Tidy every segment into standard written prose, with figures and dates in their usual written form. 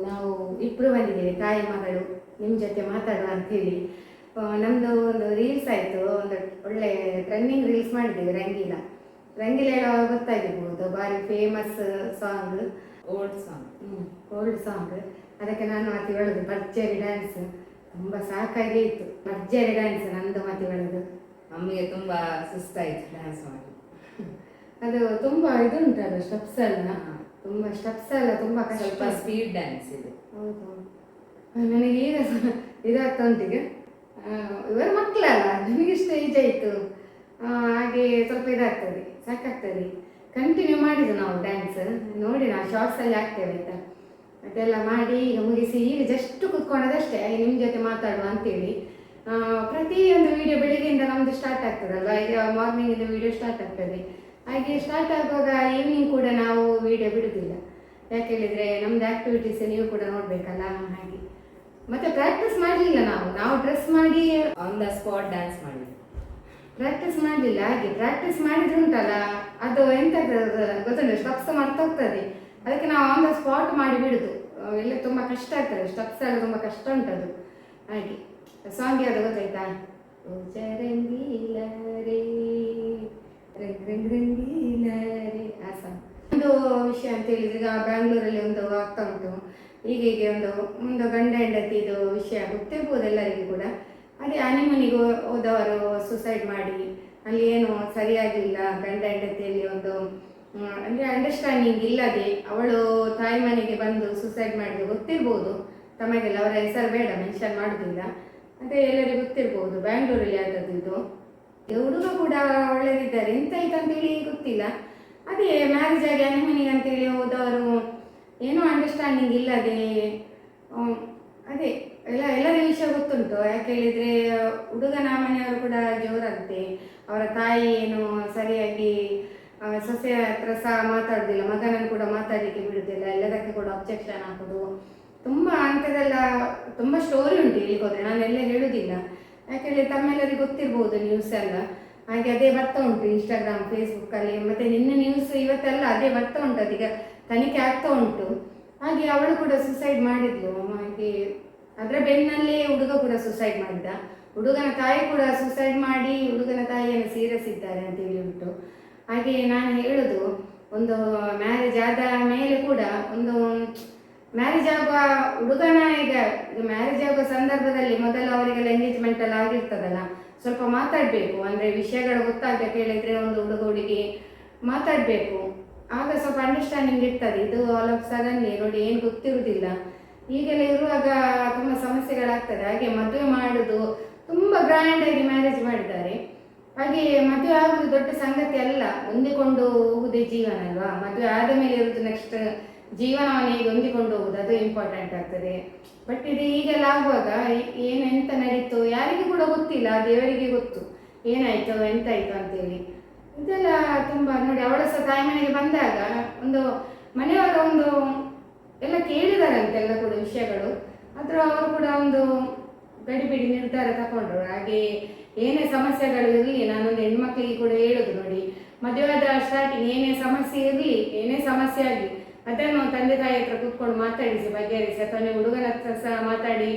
ನಾವು ಇಬ್ಬರು ಬಂದಿದ್ದೇವೆ, ತಾಯಿ ಮಗಳು, ನಿಮ್ಮ ಜೊತೆ ಮಾತಾಡುವ ಅಂಥೇಳಿ. ನಮ್ಮದು ಒಂದು ರೀಲ್ಸ್ ಆಯಿತು, ಒಂದು ಒಳ್ಳೆ ಟ್ರೆಂಡಿಂಗ್ ರೀಲ್ಸ್ ಮಾಡಿದ್ದೇವೆ. ರಂಗೀಲ ಎಲ್ಲ ಗೊತ್ತಾಗಿರ್ಬೋದು, ಭಾರಿ famous song, old song. Old song. ಅದಕ್ಕೆ ನಾನು ಮಾತು ಹೇಳೋದು ಭರ್ಜರಿ ಡ್ಯಾನ್ಸ್, ತುಂಬ ಸಾಕಾಗಿ ಇತ್ತು. ಭರ್ಜರಿ ಡ್ಯಾನ್ಸ್ ನಂದು ಮಾತು ಹೇಳೋದು. ನಮಗೆ ತುಂಬ ಸುಸ್ತಾಯಿತು ಡ್ಯಾನ್ಸ್ ಮಾಡಿ. ಅದು ತುಂಬ ಇದುಂಟಲ್ಲ ಸ್ಟೆಪ್ಸ್ ಎಲ್ಲ, ತುಂಬ ಸ್ಟೆಪ್ಸ್ ಎಲ್ಲ ತುಂಬ ಸ್ವಲ್ಪ ಸ್ಪೀಡ್ ಡ್ಯಾನ್ಸ್ ಇದು. ಹೌದು, ನನಗೆ ಈಗ ಇದಾಗ್ತಾ ಉಂಟಿಗೆ. ಇವರ ಮಕ್ಕಳಲ್ಲ, ನನಗಿಷ್ಟ ಈಜ್ ಆಯಿತು, ಹಾಗೆ ಸ್ವಲ್ಪ ಇದಾಗ್ತದೆ, ಸಾಕಾಗ್ತದೆ. ಕಂಟಿನ್ಯೂ ಮಾಡಿದ್ದು ನಾವು ಡ್ಯಾನ್ಸ್ ನೋಡಿ, ನಾವು ಶಾರ್ಟ್ಸಲ್ಲಿ ಆಗ್ತೇವೆ ಆಯಿತಾ. ಅದೆಲ್ಲ ಮಾಡಿ ಈಗ ಮುಗಿಸಿ ಈಗ ಜಸ್ಟ್ ಕುತ್ಕೊಳ್ಳೋದಷ್ಟೇ, ನಿಮ್ಮ ಜೊತೆ ಮಾತಾಡುವ ಅಂತೇಳಿ. ಪ್ರತಿಯೊಂದು ವಿಡಿಯೋ ಬೆಳಿಗ್ಗೆಯಿಂದ ನಮ್ಮದು ಸ್ಟಾರ್ಟ್ ಆಗ್ತದಲ್ವ, ಈಗ ಮಾರ್ನಿಂಗಿಂದ ವಿಡಿಯೋ ಸ್ಟಾರ್ಟ್ ಆಗ್ತದೆ. ಹಾಗೆ ಸ್ಟಾರ್ಟ್ ಆಗುವಾಗ ಈವ್ನಿಂಗ್ ಕೂಡ ನಾವು ವಿಡಿಯೋ ಬಿಡುವುದಿಲ್ಲ, ಯಾಕೆ ಹೇಳಿದರೆ ನಮ್ಮದು ಆ್ಯಕ್ಟಿವಿಟೀಸ್ ನೀವು ಕೂಡ ನೋಡಬೇಕಲ್ಲ. ಹಾಗೆ ಮತ್ತೆ ಪ್ರಾಕ್ಟೀಸ್ ಮಾಡಲಿಲ್ಲ, ನಾವು ಡ್ರೆಸ್ ಮಾಡಿ ಆನ್ ದ ಸ್ಪಾಟ್ ಡ್ಯಾನ್ಸ್ ಮಾಡಿ ಪ್ರಾಕ್ಟೀಸ್ ಮಾಡಲಿಲ್ಲ. ಹಾಗೆ ಪ್ರಾಕ್ಟೀಸ್ ಮಾಡಿದ್ರೆ ಉಂಟಲ್ಲ, ಅದು ಎಂತ ಗೊತ್ತುಂಟು, ಸ್ಟೆಪ್ಸ್ ಮರ್ತೋಗ್ತದೆ. ಅದಕ್ಕೆ ನಾವು ಆನ್ ದ ಸ್ಪಾಟ್ ಮಾಡಿ ಬಿಡುದು. ಎಲ್ಲ ತುಂಬ ಕಷ್ಟ ಆಗ್ತದೆ, ಸ್ಟೆಪ್ಸ್ ಎಲ್ಲ ತುಂಬ ಕಷ್ಟ ಉಂಟದು. ಹಾಗೆ ಸಾಂಗ್ ಯಾವುದು ಗೊತ್ತಾಯ್ತಾ? ರಂಗೀಲ ರೇ ರಂಗೀಲ ರೇ, ಆ ಸಾಂಗ್. ಒಂದು ವಿಷಯ ಅಂತ ಹೇಳಿದ್ರೆ, ಈಗ ಬ್ಯಾಂಗ್ಳೂರಲ್ಲಿ ಒಂದು ಆಗ್ತಾ ಉಂಟು, ಹೀಗೆ ಒಂದು ಗಂಡ ಹೆಂಡತಿದು ವಿಷಯ ಗೊತ್ತಿರ್ಬೋದು ಎಲ್ಲರಿಗೂ ಕೂಡ. ಅದೇ ಹನಿಮೂನಿಗೆ ಹೋದವರು ಸುಸೈಡ್ ಮಾಡಿ, ಅಲ್ಲಿ ಏನು ಸರಿಯಾಗಿಲ್ಲ, ಗಂಡ ಹೆಂಡತಿಯಲ್ಲಿ ಒಂದು ಅಂದರೆ ಅಂಡರ್ಸ್ಟ್ಯಾಂಡಿಂಗ್ ಇಲ್ಲದೆ ಅವಳು ತಾಯಿ ಮನೆಗೆ ಬಂದು ಸುಸೈಡ್ ಮಾಡಿದ್ದು ಗೊತ್ತಿರ್ಬೋದು ತಮಗೆಲ್ಲ. ಅವರ ಹೆಸರು ಬೇಡ, ಮೆನ್ಷನ್ ಮಾಡೋದಿಲ್ಲ, ಅದೇ ಎಲ್ಲರಿಗೂ ಗೊತ್ತಿರ್ಬೋದು. ಬ್ಯಾಂಗ್ಳೂರಲ್ಲಿ ಆದದ್ದು ಇದು. ಹುಡುಗ ಕೂಡ ಒಳ್ಳೆದಿದ್ದಾರೆ, ಎಂತ ಆಯ್ತು ಅಂತೇಳಿ ಗೊತ್ತಿಲ್ಲ. ಅದೇ ಮ್ಯಾರೇಜ್ ಆಗಿ ಹನಿಮೂನಿಗೆ ಅಂತೇಳಿ ಹೋದವರು ಏನೋ ಅಂಡರ್ಸ್ಟ್ಯಾಂಡಿಂಗ್ ಇಲ್ಲದೆ, ಅದೇ ಎಲ್ಲರ ವಿಷಯ ಗೊತ್ತುಂಟು. ಯಾಕೆ ಹೇಳಿದರೆ ಹುಡುಗನ ಮನೆಯವರು ಕೂಡ ಜೋರಂತೆ, ಅವರ ತಾಯಿ ಏನು ಸರಿಯಾಗಿ ಸೊಸೆ ಹತ್ರ ಸಹ ಮಾತಾಡೋದಿಲ್ಲ, ಮಗನನ್ನು ಕೂಡ ಮಾತಾಡಲಿಕ್ಕೆ ಬಿಡುವುದಿಲ್ಲ, ಎಲ್ಲದಕ್ಕೆ ಕೂಡ ಅಬ್ಜೆಕ್ಷನ್ ಹಾಕೋದು. ತುಂಬ ಅಂಥದ್ದೆಲ್ಲ ತುಂಬ ಸ್ಟೋರಿ ಉಂಟು ಹೇಳಿಕೋದ್ರೆ, ನಾನೆಲ್ಲ ಹೇಳುವುದಿಲ್ಲ. ಯಾಕೆಂದರೆ ತಮ್ಮೆಲ್ಲರಿಗೂ ಗೊತ್ತಿರ್ಬೋದು ನ್ಯೂಸ್ ಎಲ್ಲ. ಹಾಗೆ ಅದೇ ಬರ್ತಾ ಉಂಟು ಇನ್ಸ್ಟಾಗ್ರಾಮ್, ಫೇಸ್ಬುಕ್ಕಲ್ಲಿ, ಮತ್ತು ನಿನ್ನೆ ನ್ಯೂಸ್ ಇವತ್ತೆಲ್ಲ ಅದೇ ಬರ್ತಾ ಉಂಟು, ಅದೀಗ ತನಿಖೆ ಆಗ್ತಾ ಉಂಟು. ಹಾಗೆ ಅವಳು ಕೂಡ ಸುಸೈಡ್ ಮಾಡಿದ್ಲು. ಹಾಗೆ ಅದರ ಬೆನ್ನಲ್ಲೇ ಹುಡುಗ ಕೂಡ ಸುಸೈಡ್ ಮಾಡಿದ. ಹುಡುಗನ ತಾಯಿ ಕೂಡ ಸುಸೈಡ್ ಮಾಡಿ ಹುಡುಗನ ತಾಯಿಯನ್ನು ಸೀರಿಯಸ್ ಇದ್ದಾರೆ ಅಂತೇಳಿ ಉಂಟು. ಹಾಗೆ ನಾನು ಹೇಳೋದು, ಒಂದು ಮ್ಯಾರೇಜ್ ಆದ ಮೇಲೆ ಕೂಡ ಒಂದು ಮ್ಯಾರೇಜ್ ಆಗುವ ಹುಡುಗನ ಈಗ ಮ್ಯಾರೇಜ್ ಆಗುವ ಸಂದರ್ಭದಲ್ಲಿ ಮೊದಲು ಅವರಿಗೆಲ್ಲ ಎಂಗೇಜ್ಮೆಂಟ್ ಎಲ್ಲ ಆಗಿರ್ತದಲ್ಲ, ಸ್ವಲ್ಪ ಮಾತಾಡಬೇಕು. ಅಂದರೆ ವಿಷಯಗಳು ಗೊತ್ತಾಗಬೇಕು. ಹೇಳಿದರೆ ಒಂದು ಹುಡುಗಿ ಮಾತಾಡಬೇಕು, ಆಗ ಸ್ವಲ್ಪ ಅಂಡರ್ಸ್ಟ್ಯಾಂಡಿಂಗ್ ಇರ್ತದೆ. ಇದು ಆಲ್ ಆಫ್ ಸಡನ್ಲಿ ನೋಡಿ ಏನು ಗೊತ್ತಿರುವುದಿಲ್ಲ, ಹೀಗೆಲ್ಲ ಇರುವಾಗ ತುಂಬ ಸಮಸ್ಯೆಗಳಾಗ್ತದೆ. ಹಾಗೆ ಮದುವೆ ಮಾಡೋದು ತುಂಬ ಗ್ರ್ಯಾಂಡಾಗಿ ಮ್ಯಾರೇಜ್ ಮಾಡಿದ್ದಾರೆ. ಹಾಗೆ ಮದುವೆ ಆಗೋದು ದೊಡ್ಡ ಸಂಗತಿ ಅಲ್ಲ, ಹೊಂದಿಕೊಂಡು ಹೋಗುವುದೇ ಜೀವನ ಅಲ್ವಾ. ಮದುವೆ ಆದ ಮೇಲೆ ಇರೋದು ನೆಕ್ಸ್ಟ್ ಜೀವನವನ್ನು ಹೇಗೆ ಹೊಂದಿಕೊಂಡು ಹೋಗುದು, ಅದು ಇಂಪಾರ್ಟೆಂಟ್ ಆಗ್ತದೆ. ಬಟ್ ಇದು ಈಗೆಲ್ಲ ಆಗುವಾಗ ಎಂತ ನಡೀತು ಯಾರಿಗೂ ಕೂಡ ಗೊತ್ತಿಲ್ಲ, ದೇವರಿಗೆ ಗೊತ್ತು ಏನಾಯ್ತು ಎಂತಾಯ್ತು ಅಂತೇಳಿ. ಇದೆಲ್ಲ ತುಂಬ ನೋಡಿ, ಅವಳ ಸಹ ತಾಯಿ ಮನೆಗೆ ಬಂದಾಗ ಒಂದು ಮನೆಯವರ ಒಂದು ಎಲ್ಲ ಕೇಳಿದಾರಂತೆ ಎಲ್ಲ ಕೂಡ ವಿಷಯಗಳು. ಆದರೂ ಅವರು ಕೂಡ ಒಂದು ಗಡಿಬಿಡಿ ನಿರ್ಧಾರ ತಗೊಂಡ್ರು. ಹಾಗೆ ಏನೇ ಸಮಸ್ಯೆಗಳು ಇರಲಿ, ನಾನೊಂದು ಹೆಣ್ಮಕ್ಳಿಗೆ ಕೂಡ ಹೇಳೋದು ನೋಡಿ, ಮದುವೆಯಾದ ಸ್ಟಾರ್ಟಿಂಗ್ ಏನೇ ಸಮಸ್ಯೆ ಇರಲಿ, ಏನೇ ಸಮಸ್ಯೆ ಆಗಲಿ, ಅದನ್ನು ತಂದೆ ತಾಯಿ ಹತ್ರ ಕೂತ್ಕೊಂಡು ಮಾತಾಡಿಸಿ ಬಗೆಹರಿಸಿ, ಅಥವಾ ನೀವು ಹುಡುಗನ ಹತ್ರ ಸಹ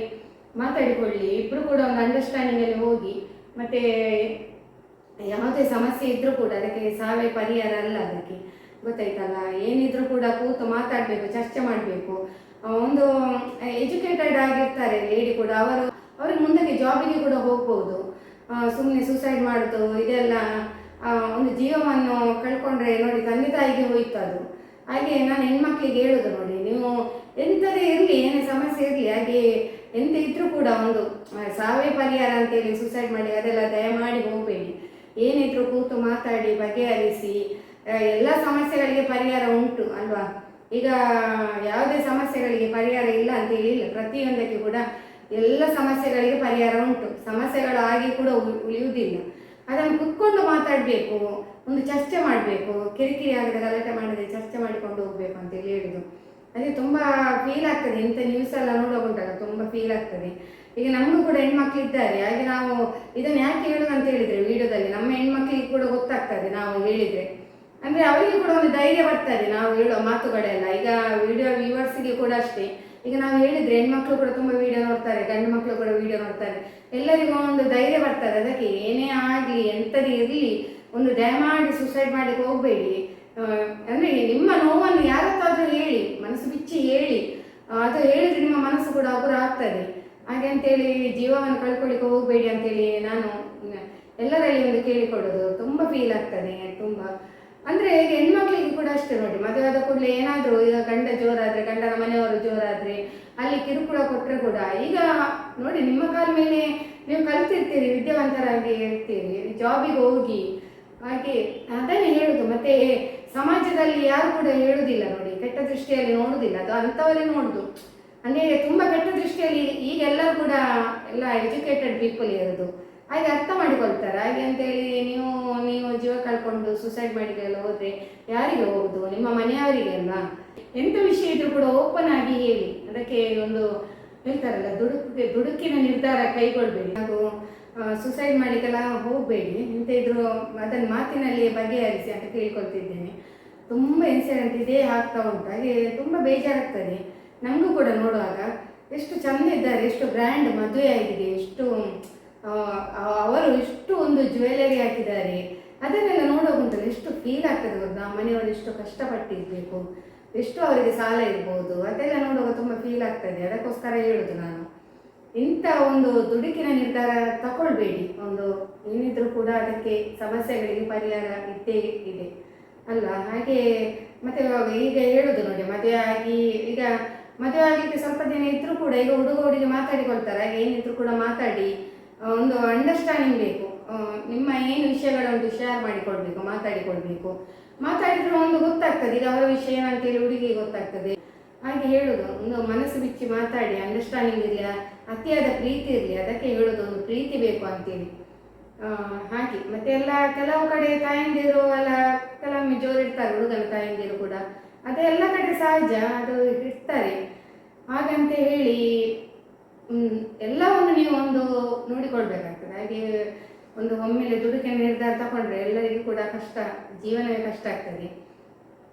ಮಾತಾಡಿಕೊಳ್ಳಿ. ಇಬ್ಬರು ಕೂಡ ಒಂದು ಅಂಡರ್ಸ್ಟ್ಯಾಂಡಿಂಗಲ್ಲಿ ಹೋಗಿ, ಮತ್ತು ಯಾವುದೇ ಸಮಸ್ಯೆ ಇದ್ದರೂ ಕೂಡ ಅದಕ್ಕೆ ಸಾವೇ ಪರಿಹಾರ ಅಲ್ಲ. ಅದಕ್ಕೆ ಗೊತ್ತಾಯ್ತಲ್ಲ, ಏನಿದ್ರೂ ಕೂಡ ಕೂತು ಮಾತಾಡಬೇಕು, ಚರ್ಚೆ ಮಾಡಬೇಕು. ಒಂದು ಎಜುಕೇಟೆಡ್ ಆಗಿರ್ತಾರೆ ಲೇಡಿ ಕೂಡ, ಅವ್ರಿಗೆ ಮುಂದಕ್ಕೆ ಜಾಬಿಗೆ ಕೂಡ ಹೋಗ್ಬೋದು. ಸುಮ್ಮನೆ ಸೂಸೈಡ್ ಮಾಡೋದು ಇದೆಲ್ಲ ಒಂದು ಜೀವವನ್ನು ಕಳ್ಕೊಂಡ್ರೆ ನೋಡಿ ತಂದೆ ತಾಯಿಗೆ ಹೋಯ್ತು ಅದು. ಹಾಗೆ ನಾನು ಹೆಣ್ಮಕ್ಳಿಗೆ ಹೇಳೋದು ನೋಡಿ, ನೀವು ಎಂಥದೇ ಇರಲಿ, ಏನೇ ಸಮಸ್ಯೆ ಇರಲಿ, ಹಾಗೆ ಎಂತ ಇದ್ರೂ ಕೂಡ ಒಂದು ಸಾವೇ ಪರಿಹಾರ ಅಂತೇಳಿ ಸೂಸೈಡ್ ಮಾಡಿ ಅದೆಲ್ಲ ದಯಮಾಡಿ ಹೋಗಬೇಡಿ. ಏನಿದ್ರು ಕೂತು ಮಾತಾಡಿ ಬಗೆಹರಿಸಿ. ಎಲ್ಲ ಸಮಸ್ಯೆಗಳಿಗೆ ಪರಿಹಾರ ಉಂಟು ಅಲ್ವಾ. ಈಗ ಯಾವುದೇ ಸಮಸ್ಯೆಗಳಿಗೆ ಪರಿಹಾರ ಇಲ್ಲ ಅಂತ ಹೇಳಿಲ್ಲ, ಪ್ರತಿಯೊಂದಕ್ಕೆ ಕೂಡ ಎಲ್ಲ ಸಮಸ್ಯೆಗಳಿಗೆ ಪರಿಹಾರ ಉಂಟು. ಸಮಸ್ಯೆಗಳು ಆಗಿ ಕೂಡ ಉಳಿಯುವುದಿಲ್ಲ. ಅದನ್ನು ಕುತ್ಕೊಂಡು ಮಾತಾಡಬೇಕು, ಒಂದು ಚರ್ಚೆ ಮಾಡಬೇಕು, ಕಿರಿಕಿರಿ ಆಗದೆ ಗಲಾಟೆ ಮಾಡದೆ ಚರ್ಚೆ ಮಾಡಿಕೊಂಡು ಹೋಗ್ಬೇಕು ಅಂತೇಳಿ ಹೇಳುದು. ಅದೇ ತುಂಬ ಫೀಲ್ ಆಗ್ತದೆ, ಇಂಥ ನ್ಯೂಸ್ ಎಲ್ಲ ನೋಡೋಗುಂಟಲ್ಲ, ತುಂಬ ಫೀಲ್ ಆಗ್ತದೆ. ಈಗ ನಮಗೂ ಕೂಡ ಹೆಣ್ಮಕ್ಳಿದ್ದಾರೆ. ಹಾಗೆ ನಾವು ಇದನ್ನು ಯಾಕೆ ಹೇಳೋದು ಅಂತ ಹೇಳಿದರೆ, ವಿಡಿಯೋದಲ್ಲಿ ನಮ್ಮ ಹೆಣ್ಮಕ್ಳಿಗೆ ಕೂಡ ಗೊತ್ತಾಗ್ತದೆ ನಾವು ಹೇಳಿದರೆ. ಅಂದರೆ ಅವರಿಗೆ ಕೂಡ ಒಂದು ಧೈರ್ಯ ಬರ್ತದೆ ನಾವು ಹೇಳೋ ಮಾತುಗಳೆಲ್ಲ. ಈಗ ವಿಡಿಯೋ ವ್ಯೂವರ್ಸಿಗೆ ಕೂಡ ಅಷ್ಟೇ, ಈಗ ನಾವು ಹೇಳಿದ್ರೆ ಹೆಣ್ಮಕ್ಳು ಕೂಡ ತುಂಬ ವಿಡಿಯೋ ನೋಡ್ತಾರೆ, ಗಂಡು ಮಕ್ಕಳು ಕೂಡ ವಿಡಿಯೋ ನೋಡ್ತಾರೆ, ಎಲ್ಲರಿಗೂ ಒಂದು ಧೈರ್ಯ ಬರ್ತದೆ. ಅದಕ್ಕೆ ಏನೇ ಆಗಲಿ ಎಂಥದೇ ಇರಲಿ ಒಂದು ದಯಮಾಡಿ ಸುಸೈಡ್ ಮಾಡಲಿಕ್ಕೆ ಹೋಗಬೇಡಿ. ಅಂದರೆ ನಿಮ್ಮ ನೋವನ್ನು ಯಾರತ್ತಾದರೂ ಹೇಳಿ, ಮನಸ್ಸು ಬಿಚ್ಚಿ ಹೇಳಿ, ಅದು ಹೇಳಿದ್ರೆ ನಿಮ್ಮ ಮನಸ್ಸು ಕೂಡ ಹಗುರ ಆಗ್ತದೆ. ಹಾಗೆ ಅಂತೇಳಿ ಜೀವವನ್ನು ಕಳ್ಕೊಳ್ಳಿಕ್ಕೆ ಹೋಗಬೇಡಿ ಅಂತೇಳಿ ನಾನು ಎಲ್ಲರಲ್ಲಿ ಒಂದು ಕೇಳಿಕೊಡೋದು. ತುಂಬ ಫೀಲ್ ಆಗ್ತದೆ, ತುಂಬ ಅಂದರೆ ಈಗ ಹೆಣ್ಮಕ್ಳಿಗೆ ಕೂಡ ಅಷ್ಟೇ ನೋಡಿ, ಮದುವೆ ಆದ ಕೂಡಲೇ ಏನಾದರೂ ಈಗ ಗಂಡ ಜೋರಾದರೆ, ಗಂಡನ ಮನೆಯವರು ಜೋರಾದರೆ, ಅಲ್ಲಿ ಕಿರುಕುಳ ಕೊಟ್ಟರೆ ಕೂಡ ಈಗ ನೋಡಿ ನಿಮ್ಮ ಕಾಲ ಮೇಲೆ ನೀವು ಕಲ್ತಿರ್ತೀರಿ, ವಿದ್ಯಾವಂತರಾಗಿ ಇರ್ತೀರಿ, ಜಾಬಿಗೆ ಹೋಗಿ, ಹಾಗೆ ಅದನ್ನೇ ಹೇಳುದು. ಮತ್ತೆ ಸಮಾಜದಲ್ಲಿ ಯಾರು ಕೂಡ ಹೇಳುವುದಿಲ್ಲ ನೋಡಿ, ಕೆಟ್ಟ ದೃಷ್ಟಿಯಲ್ಲಿ ನೋಡುವುದಿಲ್ಲ, ಅದು ಅಂಥವರೇ ನೋಡುದು. ಅಂದರೆ ತುಂಬ ಕೆಟ್ಟ ದೃಷ್ಟಿಯಲ್ಲಿ ಈಗ ಎಲ್ಲರೂ ಕೂಡ ಎಲ್ಲ ಎಜುಕೇಟೆಡ್ ಪೀಪಲ್ ಇರೋದು, ಹಾಗೆ ಅರ್ಥ ಮಾಡಿಕೊಳ್ತಾರೆ. ಹಾಗೆ ಅಂತೇಳಿ ನೀವು ಜೀವ ಕಳ್ಕೊಂಡು ಸುಸೈಡ್ ಮಾಡಿಗೆಲ್ಲ ಹೋದರೆ ಯಾರಿಗೆ ಹೋಗುದು? ನಿಮ್ಮ ಮನೆಯವರಿಗೆ ಅಲ್ವಾ. ಎಂಥ ವಿಷಯ ಇದ್ರೂ ಕೂಡ ಓಪನ್ ಆಗಿ ಹೇಳಿ. ಅದಕ್ಕೆ ಒಂದು ಹೇಳ್ತಾರಲ್ಲ, ದುಡುಕಿನ ನಿರ್ಧಾರ ಕೈಗೊಳ್ಬೇಡಿ, ಹಾಗೂ ಸುಸೈಡ್ ಮಾಡಲಿಕ್ಕೆಲ್ಲ ಹೋಗಬೇಡಿ. ಎಂತ ಇದ್ರು ಅದನ್ನು ಮಾತಿನಲ್ಲಿ ಬಗೆಹರಿಸಿ ಅಂತ ಕೇಳ್ಕೊಳ್ತಿದ್ದೇನೆ. ತುಂಬ ಇನ್ಸಿಡೆಂಟ್ ಇದೇ ಆಗ್ತಾ ಉಂಟು, ಹಾಗೆ ತುಂಬ ಬೇಜಾರಾಗ್ತದೆ ನಮಗೂ ಕೂಡ ನೋಡುವಾಗ. ಎಷ್ಟು ಚಂದ ಇದ್ದಾರೆ, ಎಷ್ಟು ಗ್ರ್ಯಾಂಡ್ ಮದುವೆ ಆಗಿದೆ, ಎಷ್ಟು ಅವರು ಎಷ್ಟು ಒಂದು ಜ್ಯುವೆಲರಿ ಹಾಕಿದ್ದಾರೆ, ಅದನ್ನೆಲ್ಲ ನೋಡೋಗುಂಟಲ್ಲ ಎಷ್ಟು ಫೀಲ್ ಆಗ್ತದೆ ಗೊತ್ತಾ. ಮನೆಯವರು ಎಷ್ಟು ಕಷ್ಟಪಟ್ಟಿರಬೇಕು, ಎಷ್ಟು ಅವರಿಗೆ ಸಾಲ ಇರ್ಬೋದು, ಅದೆಲ್ಲ ನೋಡುವಾಗ ತುಂಬ ಫೀಲ್ ಆಗ್ತದೆ. ಅದಕ್ಕೋಸ್ಕರ ಹೇಳುದು ನಾನು, ಇಂಥ ಒಂದು ದುಡುಕಿನ ನಿರ್ಧಾರ ತಗೊಳ್ಬೇಡಿ. ಒಂದು ಏನಿದ್ರು ಕೂಡ ಅದಕ್ಕೆ ಸಮಸ್ಯೆಗಳಿಗೆ ಪರಿಹಾರ ಇದ್ದೇ ಇದೆ ಅಲ್ಲ. ಹಾಗೆ ಮತ್ತೆ ಈಗ ಹೇಳುದು ನೋಡಿ, ಮದುವೆ ಆಗಲಿಕ್ಕೆ ಸ್ವಲ್ಪ ದಿನ ಇದ್ರೂ ಕೂಡ ಈಗ ಹುಡುಗ ಹುಡುಗಿ ಮಾತಾಡಿಕೊಳ್ತಾರೆ. ಹಾಗೆ ಏನಿದ್ರು ಕೂಡ ಮಾತಾಡಿ ಒಂದು ಅಂಡರ್ಸ್ಟ್ಯಾಂಡಿಂಗ್ ಬೇಕು. ನಿಮ್ಮ ಏನು ವಿಷಯಗಳುಂಟು ಶೇರ್ ಮಾಡಿಕೊಳ್ಬೇಕು, ಮಾತಾಡಿದ್ರೆ ಒಂದು ಗೊತ್ತಾಗ್ತದೆ. ಈಗ ಅವರ ವಿಷಯ ಏನಂತೇಳಿ ಹುಡುಗಿಗೆ ಗೊತ್ತಾಗ್ತದೆ. ಹಾಗೆ ಹೇಳುದು, ಒಂದು ಮನಸ್ಸು ಬಿಚ್ಚಿ ಮಾತಾಡಿ, ಅಂಡರ್ಸ್ಟ್ಯಾಂಡಿಂಗ್ ಇರಲಿ, ಅತಿಯಾದ ಪ್ರೀತಿ ಇರಲಿ. ಅದಕ್ಕೆ ಹೇಳುದು, ಒಂದು ಪ್ರೀತಿ ಬೇಕು ಅಂತೇಳಿ. ಹಾಗೆ ಮತ್ತೆ ಎಲ್ಲ ಕೆಲವು ಕಡೆ ತಾಯಂದಿರು ಎಲ್ಲ ಕೆಲವೊಮ್ಮೆ ಜೋರಿರ್ತಾರೆ, ಹುಡುಗನ ತಾಯಂದಿರು ಕೂಡ, ಅದು ಎಲ್ಲ ಕಡೆ ಸಹಜ, ಅದು ಇರ್ತಾರೆ. ಹಾಗಂತ ಹೇಳಿ ಎಲ್ಲವನ್ನು ನೀವು ಒಂದು ನೋಡಿಕೊಳ್ಬೇಕಾಗ್ತದೆ. ಹಾಗೆ ಒಂದು ಒಮ್ಮೆಲೆ ದುಡುಕಿನ ನಿರ್ಧಾರ ತಗೊಂಡ್ರೆ ಎಲ್ಲರಿಗೂ ಕೂಡ ಕಷ್ಟ, ಜೀವನವೇ ಕಷ್ಟ ಆಗ್ತದೆ.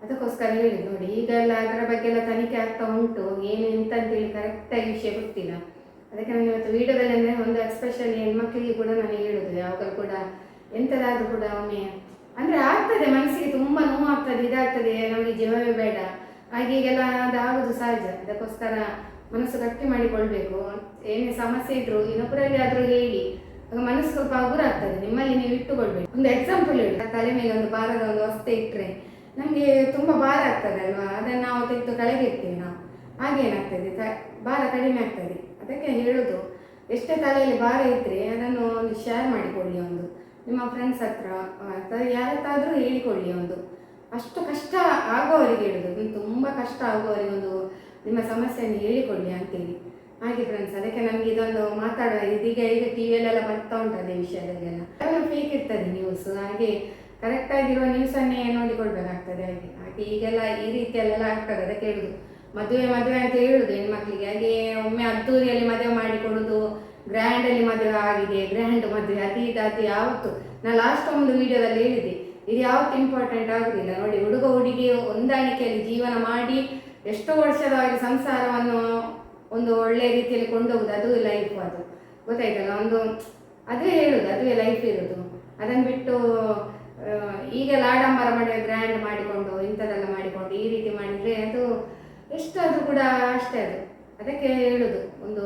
ಅದಕ್ಕೋಸ್ಕರ ಹೇಳಿದ್ದು ನೋಡಿ, ಈಗೆಲ್ಲ ಅದರ ಬಗ್ಗೆ ಎಲ್ಲ ತನಿಖೆ ಆಗ್ತಾ ಉಂಟು. ಏನು ಎಂತ ಅಂತೇಳಿ ಕರೆಕ್ಟಾಗಿ ವಿಷಯ ಗೊತ್ತಿಲ್ಲ. ಅದಕ್ಕೆ ನಾನು ಇವತ್ತು ವಿಡಿಯೋದಲ್ಲಿ ಅಂದರೆ ಒಂದು ಎಸ್ಪೆಷಲಿ ಹೆಣ್ಮಕ್ಳಿಗೆ ಕೂಡ ನಾನು ಹೇಳುದು, ಯಾವಾಗಲೂ ಕೂಡ ಎಂಥದಾದ್ರೂ ಕೂಡ ಒಮ್ಮೆ ಅಂದರೆ ಆಗ್ತದೆ, ಮನಸ್ಸಿಗೆ ತುಂಬ ನೋವು ಆಗ್ತದೆ, ಇದಾಗ್ತದೆ, ನಮಗೆ ಜೀವವೇ ಬೇಡ, ಹಾಗೆ ಈಗೆಲ್ಲ ಅದು ಆಗೋದು ಸಹಜ. ಅದಕ್ಕೋಸ್ಕರ ಮನಸ್ಸು ಗಟ್ಟಿ ಮಾಡಿಕೊಳ್ಬೇಕು. ಏನೇ ಸಮಸ್ಯೆ ಇದ್ರು ಇನ್ನೊಬ್ಬರಲ್ಲಿ ಆದರೂ ಹೇಳಿ, ಆಗ ಮನಸ್ಸು ಸ್ವಲ್ಪ ಹಗುರ ಆಗ್ತದೆ. ನಿಮ್ಮಲ್ಲಿ ನೀವು ಇಟ್ಟುಕೊಳ್ಬೇಕು. ಒಂದು ಎಕ್ಸಾಂಪಲ್ ಹೇಳಿ, ತಲೆ ಮೇಲೆ ಒಂದು ಭಾರದ ಒಂದು ವಸ್ತು ಇಟ್ಟರೆ ನಮಗೆ ತುಂಬ ಭಾರ ಆಗ್ತದೆ ಅಲ್ವಾ, ಅದನ್ನು ನಾವು ತೆಗೆದು ಕೆಳಗಿರ್ತೀವಿ ನಾವು, ಹಾಗೇನಾಗ್ತದೆ ಭಾರ ಕಡಿಮೆ ಆಗ್ತದೆ. ಅದಕ್ಕೆ ಹೇಳೋದು, ಎಷ್ಟೇ ತಲೆಯಲ್ಲಿ ಭಾರ ಇದ್ದರೆ ಅದನ್ನು ಒಂದು ಶೇರ್ ಮಾಡಿಕೊಳ್ಳಿ, ಒಂದು ನಿಮ್ಮ ಫ್ರೆಂಡ್ಸ್ ಹತ್ರ ಅಥವಾ ಯಾರತ್ತಾದರೂ ಹೇಳಿಕೊಳ್ಳಿ. ಒಂದು ಅಷ್ಟು ಕಷ್ಟ ಆಗೋವರಿಗೆ ಹೇಳೋದು, ತುಂಬ ಕಷ್ಟ ಆಗುವವರಿಗೆ ಒಂದು ನಿಮ್ಮ ಸಮಸ್ಯೆಯನ್ನು ಹೇಳಿಕೊಳ್ಳಿ ಅಂತೇಳಿ. ಹಾಗೆ ಫ್ರೆಂಡ್ಸ್, ಅದಕ್ಕೆ ನಮಗೆ ಇದೊಂದು ಮಾತಾಡುವ, ಈಗ ಟಿ ವಿಯಲ್ಲೆಲ್ಲ ಬರ್ತಾ ಉಂಟು ಅದೇ ವಿಷಯದಲ್ಲೆಲ್ಲ ಫೇಕ್ ಇರ್ತದೆ ನ್ಯೂಸ್. ಹಾಗೆ ಕರೆಕ್ಟಾಗಿರುವ ನ್ಯೂಸನ್ನೇ ನೋಡಿಕೊಳ್ಬೇಕಾಗ್ತದೆ. ಹಾಗೆ ಈಗೆಲ್ಲ ಈ ರೀತಿಯಲ್ಲೆಲ್ಲ ಆಗ್ತದೆ. ಅದಕ್ಕೆ ಹೇಳುದು, ಮದುವೆ ಅಂತ ಹೇಳುದು ಹೆಣ್ಮಕ್ಳಿಗೆ. ಹಾಗೆ ಒಮ್ಮೆ ಅದ್ದೂರಿಯಲ್ಲಿ ಮದುವೆ ಮಾಡಿಕೊಡುದು, ಗ್ರ್ಯಾಂಡಲ್ಲಿ ಮದುವೆ ಆಗಿದೆ, ಗ್ರ್ಯಾಂಡ್ ಮದುವೆ, ಅದು ಯಾವತ್ತು ನಾನು ಲಾಸ್ಟ್ ಒಂದು ವಿಡಿಯೋದಲ್ಲಿ ಹೇಳಿದ್ದೆ, ಇದು ಯಾವತ್ತು ಇಂಪಾರ್ಟೆಂಟ್ ಆಗುದಿಲ್ಲ ನೋಡಿ. ಹುಡುಗ ಹುಡುಗಿ ಹೊಂದಾಣಿಕೆಯಲ್ಲಿ ಜೀವನ ಮಾಡಿ ಎಷ್ಟೋ ವರ್ಷದವರೆಗೆ ಸಂಸಾರವನ್ನು ಒಂದು ಒಳ್ಳೆಯ ರೀತಿಯಲ್ಲಿ ಕೊಂಡೋಗುದು, ಅದು ಲೈಫ್. ಅದು ಗೊತ್ತಾಯ್ತಲ್ಲ, ಒಂದು ಅದುವೇ ಹೇಳುದು, ಅದುವೇ ಲೈಫ್ ಇರೋದು. ಅದನ್ನು ಬಿಟ್ಟು ಈಗೆಲ್ಲ ಆಡಂಬರ ಮಾಡಿ ಗ್ರ್ಯಾಂಡ್ ಮಾಡಿಕೊಂಡು ಇಂಥದ್ದೆಲ್ಲ ಮಾಡಿಕೊಂಡು ಈ ರೀತಿ ಮಾಡಿದರೆ ಅದು ಎಷ್ಟಾದರೂ ಕೂಡ ಅಷ್ಟೇ. ಅದಕ್ಕೆ ಹೇಳುದು, ಒಂದು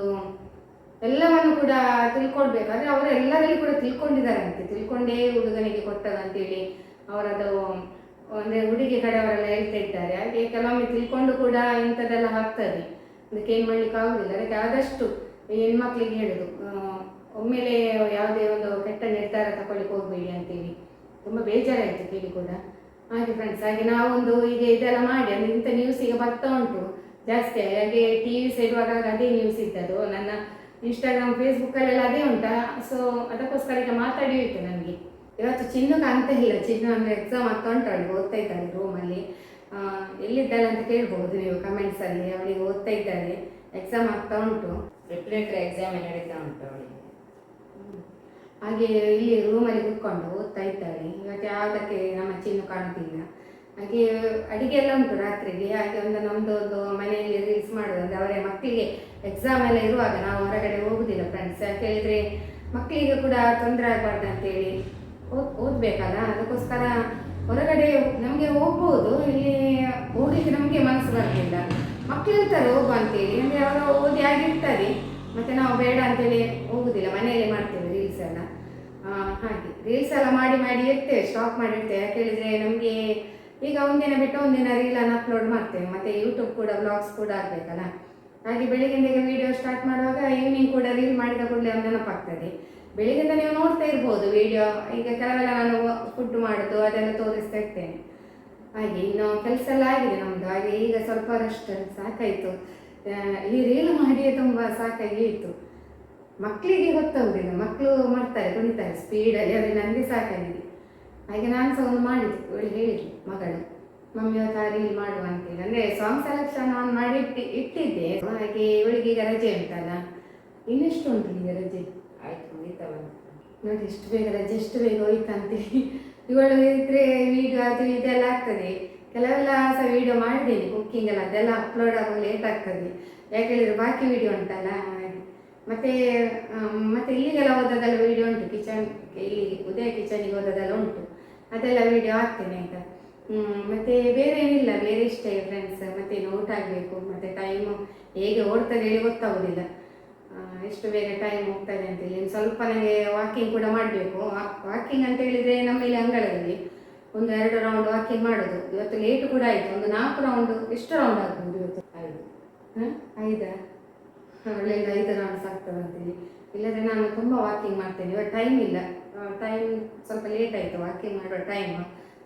ಎಲ್ಲವನ್ನು ಕೂಡ ತಿಳ್ಕೊಳ್ಬೇಕಾದ್ರೆ ಅವರು ಎಲ್ಲರಲ್ಲಿ ಕೂಡ ತಿಳ್ಕೊಂಡಿದ್ದಾರಂತೆ, ತಿಳ್ಕೊಂಡೇ ಹುಡುಗನಿಗೆ ಕೊಟ್ಟದಂತೇಳಿ ಅವರದು ಅಂದರೆ ಹುಡುಗಿ ಕಡೆಯವರೆಲ್ಲ ಹೇಳ್ತಾ ಇದ್ದಾರೆ. ಹಾಗೆ ಕೆಲವೊಮ್ಮೆ ತಿಳ್ಕೊಂಡು ಕೂಡ ಇಂಥದ್ದೆಲ್ಲ ಆಗ್ತದೆ, ಅದಕ್ಕೆ ಏನು ಮಾಡ್ಲಿಕ್ಕೆ ಆಗುದಿಲ್ಲ. ಅದಕ್ಕೆ ಆದಷ್ಟು ಹೆಣ್ಮಕ್ಳಿಗೆ ಹೇಳುದು, ಒಮ್ಮೆಲೆ ಯಾವುದೇ ಒಂದು ಕೆಟ್ಟ ನಿರ್ಧಾರ ತಗೊಳ್ಳಿಕ್ಕೆ ಹೋಗಬೇಡಿ ಅಂತೇಳಿ. ತುಂಬ ಬೇಜಾರಾಯಿತು ಕೇಳಿ ಕೂಡ. ಹಾಗೆ ಫ್ರೆಂಡ್ಸ್, ಹಾಗೆ ನಾವೊಂದು ಈಗ ಇದೆಲ್ಲ ಮಾಡಿ ಅಂದರೆ ಇಂಥ ನ್ಯೂಸ್ ಈಗ ಬರ್ತಾ ಉಂಟು ಜಾಸ್ತಿ. ಹಾಗೆ ಟಿ ವಿ ಇರುವಾಗ ಅದೇ ನ್ಯೂಸ್ ಇದ್ದದು, ನನ್ನ ಇನ್ಸ್ಟಾಗ್ರಾಮ್ ಫೇಸ್ಬುಕ್ಕಲ್ಲೆಲ್ಲ ಅದೇ ಉಂಟಾ. ಸೊ ಅದಕ್ಕೋಸ್ಕರ ಈಗ ಮಾತಾಡಿ ಹೋಯ್ತು ನನಗೆ. ಇವತ್ತು ಚಿನ್ನಕ್ಕೆ ಅಂತ ಇಲ್ಲ, ಚಿನ್ನ ಅಂದರೆ ಎಕ್ಸಾಮ್ ಆಗ್ತಾ ಉಂಟು, ಅವಳಿಗೆ ಓದ್ತಾ ಇದ್ದಾಳೆ ರೂಮಲ್ಲಿ. ಎಲ್ಲಿದ್ದಾಳೆ ಅಂತ ಕೇಳ್ಬೋದು ನೀವು ಕಮೆಂಟ್ಸಲ್ಲಿ. ಅವಳಿಗೆ ಓದ್ತಾ ಇದ್ದಾಳೆ, ಎಕ್ಸಾಮ್ ಆಗ್ತಾ ಉಂಟು, ಪ್ರಿಪ್ರೇಟರಿ ಎಕ್ಸಾಮ್ ನಡೀತಾ ಉಂಟು ಅವಳಿಗೆ. ಹಾಗೆ ಇಲ್ಲಿ ರೂಮಲ್ಲಿ ಕೂತ್ಕೊಂಡು ಓದ್ತಾ ಇದ್ದಾಳೆ. ಇವತ್ತು ಯಾವುದಕ್ಕೆ ನಮ್ಮ ಚಿನ್ನು ಕಾಣುತ್ತಿಲ್ಲ. ಹಾಗೆ ಅಡಿಗೆ ಎಲ್ಲ ಉಂಟು ರಾತ್ರಿಗೆ. ಹಾಗೆ ಒಂದು ನಮ್ಮದು ಒಂದು ಮನೆಯಲ್ಲಿ ರೀಲ್ಸ್ ಮಾಡೋದು, ಅಂದರೆ ಅವರೇ ಮಕ್ಕಳು ಮಕ್ಕಳಿಗೆ ಎಕ್ಸಾಮ್ ಎಲ್ಲ ಇರುವಾಗ ನಾವು ಹೊರಗಡೆ ಹೋಗುದಿಲ್ಲ ಫ್ರೆಂಡ್ಸ್. ಯಾಕೆ ಹೇಳಿದ್ರೆ ಮಕ್ಕಳಿಗೆ ಕೂಡ ತೊಂದರೆ ಆಗಬಾರ್ದು ಅಂತೇಳಿ ಓದ್ಬೇಕಲ್ಲ, ಅದಕ್ಕೋಸ್ಕರ ಹೊರಗಡೆ ನಮಗೆ ಹೋಗ್ಬೋದು, ಇಲ್ಲಿ ಹೋಗ್ಲಿಕ್ಕೆ ನಮಗೆ ಮನಸ್ಸು ಬರ್ತಿಲ್ಲ. ಮಕ್ಕಳು ಇರ್ತಾರೆ ಹೋಗುವ ಅಂತೇಳಿ, ಅಂದರೆ ಅವರು ಓದಿ ಆಗಿರ್ತಾರೆ, ಮತ್ತು ನಾವು ಬೇಡ ಅಂತೇಳಿ ಹೋಗುದಿಲ್ಲ, ಮನೆಯಲ್ಲೇ ಮಾಡ್ತೇವೆ ರೀಲ್ಸ್ ಎಲ್ಲ. ಹಾಗೆ ರೀಲ್ಸ್ ಎಲ್ಲ ಮಾಡಿ ಮಾಡಿ ಇರ್ತೇವೆ, ಸ್ಟಾಪ್ ಮಾಡಿರ್ತೇವೆ. ಯಾಕೆ ಹೇಳಿದರೆ ನಮಗೆ ಈಗ ಒಂದಿನ ಬಿಟ್ಟು ಒಂದಿನ ರೀಲನ್ನು ಅಪ್ಲೋಡ್ ಮಾಡ್ತೇವೆ, ಮತ್ತು ಯೂಟ್ಯೂಬ್ ಕೂಡ ವ್ಲಾಗ್ಸ್ ಕೂಡ ಆಗಬೇಕಲ್ಲ. ಹಾಗೆ ಬೆಳಿಗ್ಗೆಯಿಂದ ವೀಡಿಯೋ ಸ್ಟಾರ್ಟ್ ಮಾಡುವಾಗ ಈವ್ನಿಂಗ್ ಕೂಡ ರೀಲ್ ಮಾಡಿದ ಕೂಡಲೇ ಒಂದು ನೆನಪಾಗ್ತದೆ. ಬೆಳಿಗ್ಗೆಯಿಂದ ನೀವು ನೋಡ್ತಾ ಇರ್ಬೋದು ವೀಡಿಯೋ. ಈಗ ಕೆಲವೆಲ್ಲ ನಾನು ಫುಡ್ ಮಾಡೋದು ಅದೆಲ್ಲ ತೋರಿಸ್ತಾ ಇರ್ತೇನೆ. ಹಾಗೆ ಇನ್ನು ಕೆಲಸ ಎಲ್ಲ ಆಗಿದೆ ನಮ್ಮದು. ಹಾಗೆ ಈಗ ಸ್ವಲ್ಪ ರೆಸ್ಟ್, ಸಾಕಾಯಿತು. ಈ ರೀಲ್ ಮಾಡಿಯೇ ತುಂಬ ಸಾಕಾಗಿ ಇತ್ತು. ಮಕ್ಕಳಿಗೆ ಗೊತ್ತಾಗುದಿಲ್ಲ, ಮಕ್ಕಳು ಮಾಡ್ತಾರೆ, ಕುಣಿತಾರೆ ಸ್ಪೀಡಲ್ಲಿ, ಆದರೆ ನನಗೆ ಸಾಕಾಗಿದೆ. ಹಾಗೆ ನಾನು ಸಹ ಒಂದು ಮಾಡಿದ್ದು, ಇವಳು ಹೇಳಿದ್ಲು ಮಗಳು, ಮಮ್ಮಿ ಇವತ್ತು ರೀಲ್ ಮಾಡುವ ಅಂತೇಳಿ. ಅಂದರೆ ಸಾಂಗ್ ಸೆಲೆಕ್ಷನ್ ನಾನು ಮಾಡಿ ಇಟ್ಟಿದ್ದೆ. ಹಾಗೆ ಇವಳಿಗೆ ಈಗ ರಜೆ ಉಂಟಲ್ಲ, ಇನ್ನೆಷ್ಟು ಉಂಟು ಈಗ ರಜೆ? ಆಯ್ತು, ಮುಗಿತವ ನೋಡಿ ಎಷ್ಟು ಬೇಗ ರಜೆ, ಎಷ್ಟು ಬೇಗ ಹೋಯ್ತಂತೇಳಿ. ಇವಳು ಇದ್ರೆ ವೀಡಿಯೋ ಅದು ಇದೆಲ್ಲ ಆಗ್ತದೆ. ಕೆಲವೆಲ್ಲ ಸಹ ವೀಡಿಯೋ ಮಾಡಿದ್ದೇನೆ, ಕುಕ್ಕಿಂಗ್ ಎಲ್ಲ, ಅದೆಲ್ಲ ಅಪ್ಲೋಡ್ ಆಗೋ ಲೇಟ್ ಆಗ್ತದೆ. ಯಾಕೆ ಹೇಳಿದ್ರೆ ಬಾಕಿ ವೀಡಿಯೋ ಉಂಟಲ್ಲ. ಮತ್ತೆ ಇಲ್ಲಿಗೆಲ್ಲ ಹೋದದೆಲ್ಲ ವೀಡಿಯೋ ಉಂಟು, ಕಿಚನ್ ಇಲ್ಲಿ ಉದಯ ಕಿಚನಿಗೆ ಹೋದದೆಲ್ಲ ಉಂಟು, ಅದೆಲ್ಲ ವೀಡಿಯೋ ಹಾಕ್ತೇನೆ ಆಯಿತಾ. ಮತ್ತು ಬೇರೆ ಏನಿಲ್ಲ, ಬೇರೆ ಇಷ್ಟೇ ಫ್ರೆಂಡ್ಸ್. ಮತ್ತೆ ನೋಟ್ ಆಗಬೇಕು, ಮತ್ತು ಟೈಮು ಹೇಗೆ ಓಡ್ತದೆ ಹೇಳಿ ಗೊತ್ತಾಗೋದಿಲ್ಲ, ಎಷ್ಟು ಬೇಗ ಟೈಮ್ ಹೋಗ್ತದೆ ಅಂತೇಳಿ. ಸ್ವಲ್ಪ ನನಗೆ ವಾಕಿಂಗ್ ಕೂಡ ಮಾಡಬೇಕು. ವಾಕಿಂಗ್ ಅಂತ ಹೇಳಿದರೆ ನಮ್ಮಲ್ಲಿ ಅಂಗಳದಲ್ಲಿ 1-2 ರೌಂಡ್ ವಾಕಿಂಗ್ ಮಾಡೋದು. ಇವತ್ತು ಲೇಟ್ ಕೂಡ ಆಯಿತು, ಒಂದು 4 ರೌಂಡ್. ಎಷ್ಟು ರೌಂಡ್ ಆಗ್ಬೋದು ಇವತ್ತು? 5 ಒಳ್ಳೆಯಿಂದ 5 ರೌಂಡ್ಸ್ ಆಗ್ತದೆ ಅಂತೇಳಿ. ಇಲ್ಲದ್ರೆ ನಾನು ತುಂಬ ವಾಕಿಂಗ್ ಮಾಡ್ತೇನೆ. ಇವತ್ತು ಟೈಮ್ ಇಲ್ಲ, ಟೈಮ್ ಸ್ವಲ್ಪ ಲೇಟ್ ಆಯಿತು, ವಾಕಿಂಗ್ ಮಾಡುವ ಟೈಮ್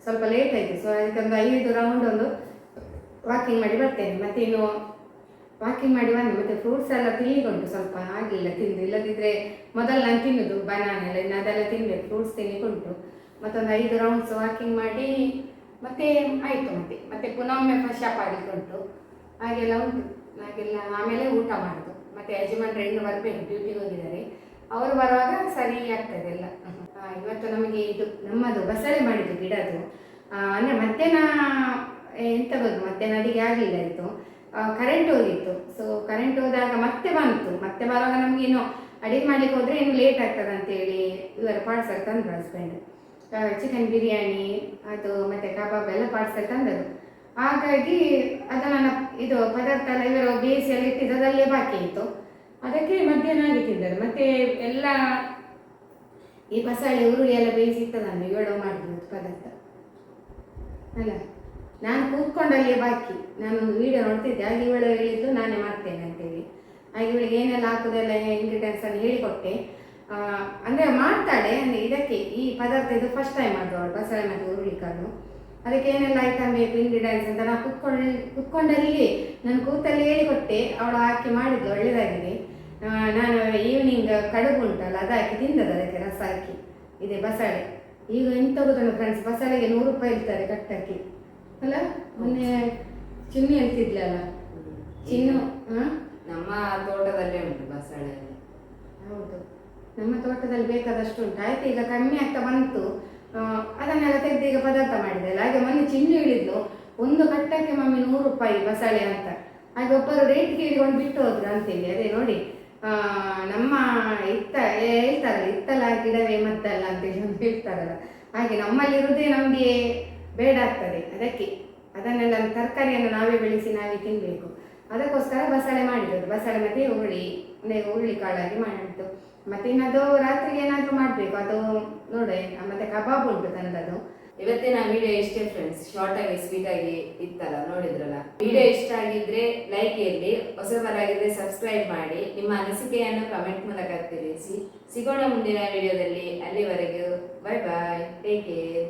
ಸ್ವಲ್ಪ ಲೇಟ್ ಆಯಿತು. ಸೊ ಅದಕ್ಕೊಂದು 5 ರೌಂಡ್ ಒಂದು ವಾಕಿಂಗ್ ಮಾಡಿ ಬರ್ತೇನೆ. ಮತ್ತು ಇನ್ನು ವಾಕಿಂಗ್ ಮಾಡಿ ಬಂದು ಮತ್ತು ಫ್ರೂಟ್ಸ್ ಎಲ್ಲ ತಿನ್ಲಿಕ್ಕುಂಟು, ಸ್ವಲ್ಪ ಆಗಲಿಲ್ಲ ತಿಂದು. ಇಲ್ಲದಿದ್ದರೆ ಮೊದಲು ನಾನು ತಿನ್ನೋದು ಬನಾನ ಎಲ್ಲ, ಇನ್ನು ಅದೆಲ್ಲ ತಿನ್ನಬೇಕು, ಫ್ರೂಟ್ಸ್ ತಿನ್ಲಿಕ್ಕುಂಟು. ಮತ್ತೊಂದು 5 ರೌಂಡ್ಸ್ ವಾಕಿಂಗ್ ಮಾಡಿ ಮತ್ತೆ ಆಯಿತು. ಮತ್ತೆ ಪುನಃ ಒಮ್ಮೆ ಫ್ರೆಶ್ ಅಪ್ ಆಗಲಿಕ್ಕುಂಟು. ಹಾಗೆಲ್ಲ ಉಂಟು, ಹಾಗೆಲ್ಲ ಆಮೇಲೆ ಊಟ ಮಾಡೋದು. ಮತ್ತು ಯಜಮಾನ್ರು ಇನ್ನು ಬರಬೇಕು, ಡ್ಯೂಟಿಗೆ ಹೋಗಿದ್ದಾರೆ, ಅವರು ಬರುವಾಗ ಸರಿ ಆಗ್ತದೆ ಎಲ್ಲ. ಇವತ್ತು ನಮಗೆ ಇದು ನಮ್ಮದು ಬಸಳೆ ಮಾಡಿದ್ದು ಗಿಡದು. ಅಂದರೆ ಮಧ್ಯಾಹ್ನ ಎಂತ ಗೊತ್ತು, ಮಧ್ಯಾಹ್ನ ಅಡಿಗೆ ಆಗಲಿಲ್ಲ ಇತ್ತು, ಕರೆಂಟ್ ಹೋಗಿತ್ತು. ಸೊ ಕರೆಂಟ್ ಹೋದಾಗ ಮತ್ತೆ ಬಂತು. ಮತ್ತೆ ಬರುವಾಗ ನಮಗೆ ಇನ್ನು ಅಡಿಗೆ ಮಾಡ್ಲಿಕ್ಕೆ ಹೋದರೆ ಇನ್ನು ಲೇಟ್ ಆಗ್ತದೆ ಅಂತೇಳಿ ಇವರು ಪಾರ್ಸಲ್ ತಂದರು ಹಸ್ಬೆಂಡ್. ಚಿಕನ್ ಬಿರಿಯಾನಿ ಅದು ಮತ್ತು ಕಬಾಬ್ ಎಲ್ಲ ಪಾರ್ಸಲ್ ತಂದರು. ಹಾಗಾಗಿ ಅದನ್ನು ಇದು ಪದಾರ್ಥ ಎಲ್ಲ ಇವರು ಬೇಯಿಸಿ ಎಲ್ಲ ಇಟ್ಟಿದ್ದು ಅದಲ್ಲೇ ಬಾಕಿ ಇತ್ತು, ಅದಕ್ಕೆ ಮಧ್ಯಾಹ್ನ ಆಗಿ ತಿಂದರು. ಮತ್ತು ಎಲ್ಲ ಈ ಬಸಳೆ ಉರುಳಿ ಎಲ್ಲ ಬೇಯಿಸಿಟ್ಟದನ್ನು ಇವಳು ಮಾಡಿದ್ರು ಪದಾರ್ಥ ಅಲ್ಲ. ನಾನು ಕೂತ್ಕೊಂಡಲ್ಲಿಯೇ ಬಾಕಿ, ನಾನೊಂದು ವೀಡಿಯೋ ನೋಡ್ತಿದ್ದೆ, ಹಾಗೆ ಇವಳು ಹೇಳಿದ್ದು ನಾನೇ ಮಾಡ್ತೇನೆ ಅಂತೇಳಿ. ಹಾಗೆ ಇವಳಿಗೆ ಏನೆಲ್ಲ ಹಾಕೋದೆಲ್ಲ ಇಂಗ್ರೀಡಿಯೆಂಟ್ಸನ್ನು ಹೇಳಿಕೊಟ್ಟೆ. ಅಂದರೆ ಮಾಡ್ತಾಳೆ, ಅಂದರೆ ಇದಕ್ಕೆ ಈ ಪದಾರ್ಥ ಇದು ಫಸ್ಟ್ ಟೈಮ್ ಮಾಡಿದ್ರು ಅವಳು, ಬಸಳೆ ಮತ್ತು ಹುರುಳಿಕಾಳು. ಅದಕ್ಕೆ ಏನೆಲ್ಲ ಐಟಮ್ ಬೇಕು ಇಂಗ್ರೀಡಿಯೆಂಟ್ಸ್ ಅಂತ ನಾನು ಕುತ್ಕೊಂಡಲ್ಲಿ ನಾನು ಕೂತಲ್ಲಿ ಹೇಳಿಕೊಟ್ಟೆ, ಅವಳು ಹಾಕಿ ಮಾಡಿದ್ಲು, ಒಳ್ಳೆಯದಾಗಿದೆ. ನಾನು ಈವ್ನಿಂಗ್ ಕಡುಬು ಉಂಟಲ್ಲ ಅದು ಹಾಕಿ ತಿಂದದ್ದು, ಅದಕ್ಕೆ ರಸ ಹಾಕಿ. ಇದೆ ಬಸಳೆ. ಈಗ ಎಂತ ಗೊತ್ತುಂಟು ಫ್ರೆಂಡ್ಸ್, ಬಸಳೆಗೆ 100 ರೂಪಾಯಿ ಇರ್ತಾರೆ ಕಟ್ಟಕ್ಕೆ ಅಲ್ಲ. ಮೊನ್ನೆ ಚಿನ್ನು ಹೇಳ್ತಿದ್ಲಲ್ಲ, ಚಿನ್ನು ನಮ್ಮ ತೋಟದಲ್ಲೇ ಉಂಟು ಬಸಳೆ. ಹೌದು, ನಮ್ಮ ತೋಟದಲ್ಲಿ ಬೇಕಾದಷ್ಟು ಉಂಟು. ಆಯ್ತು, ಈಗ ಕಮ್ಮಿ ಆಗ್ತಾ ಬಂತು, ಅದನ್ನೆಲ್ಲ ತೆಗೆದು ಈಗ ಪದಾರ್ಥ ಮಾಡಿದೆಲ್ಲ. ಹಾಗೆ ಮೊನ್ನೆ ಚಿನ್ನು ಹೇಳಿದ್ಲು, ಒಂದು ಕಟ್ಟಕ್ಕೆ ಮಮ್ಮಿ 100 ರೂಪಾಯಿ ಬಸಳೆ ಅಂತ. ಹಾಗೆ ಒಬ್ಬರು ರೇಟ್ ಕೇಳಿಕೊಂಡು ಬಿಟ್ಟು ಹೋದ್ರು ಅಂತೇಳಿ. ಅದೇ ನೋಡಿ, ನಮ್ಮ ಹೇಳ್ತಾರಲ್ಲ, ಇತ್ತಲ್ಲ ಗಿಡವೇ ಮದ್ದಲ್ಲ ಅಂತೇಳಿ ಒಂದು ಹೇಳ್ತಾರಲ್ಲ, ಹಾಗೆ ನಮ್ಮಲ್ಲಿರುವುದೇ ನಮಗೆ ಬೇಡ ಆಗ್ತದೆ. ಅದಕ್ಕೆ ಅದನ್ನೆಲ್ಲ ತರಕಾರಿಯನ್ನು ನಾವೇ ಬೆಳೆಸಿ ನಾವೇ ತಿನ್ನಬೇಕು. ಅದಕ್ಕೋಸ್ಕರ ಬಸಳೆ ಮಾಡಿರೋದು. ಬಸಳೆ ಮತ್ತು ಹುರುಳಿ ಕಾಳಾಗಿ ಮಾಡಿದ್ದು. ಮತ್ತು ಇನ್ನದು ರಾತ್ರಿಗೆ ಏನಾದರೂ ಮಾಡಬೇಕು, ಅದು ನೋಡಿ. ಮತ್ತು ಕಬಾಬ್ ಉಂಟು ತಂದದ್ದು. ಇವತ್ತಿನ ವಿಡಿಯೋ ಇಷ್ಟೇ ಫ್ರೆಂಡ್ಸ್, ಶಾರ್ಟ್ ಆಗಿ ಸ್ವೀಟ್ ಆಗಿ ಇತ್ತಲ್ಲ, ನೋಡಿದ್ರಲ್ಲ. ವಿಡಿಯೋ ಇಷ್ಟ ಆಗಿದ್ರೆ ಲೈಕ್ ಇರಲಿ, ಹೊಸಬರಾಗಿದ್ರೆ ಸಬ್ಸ್ಕ್ರೈಬ್ ಮಾಡಿ, ನಿಮ್ಮ ಅನಿಸಿಕೆಯನ್ನು ಕಮೆಂಟ್ ಮೂಲಕ ತಿಳಿಸಿ. ಸಿಗೋಣ ಮುಂದಿನ ವಿಡಿಯೋದಲ್ಲಿ. ಅಲ್ಲಿವರೆಗೂ ಬೈ ಬಾಯ್, ಟೇಕ್ ಕೇರ್.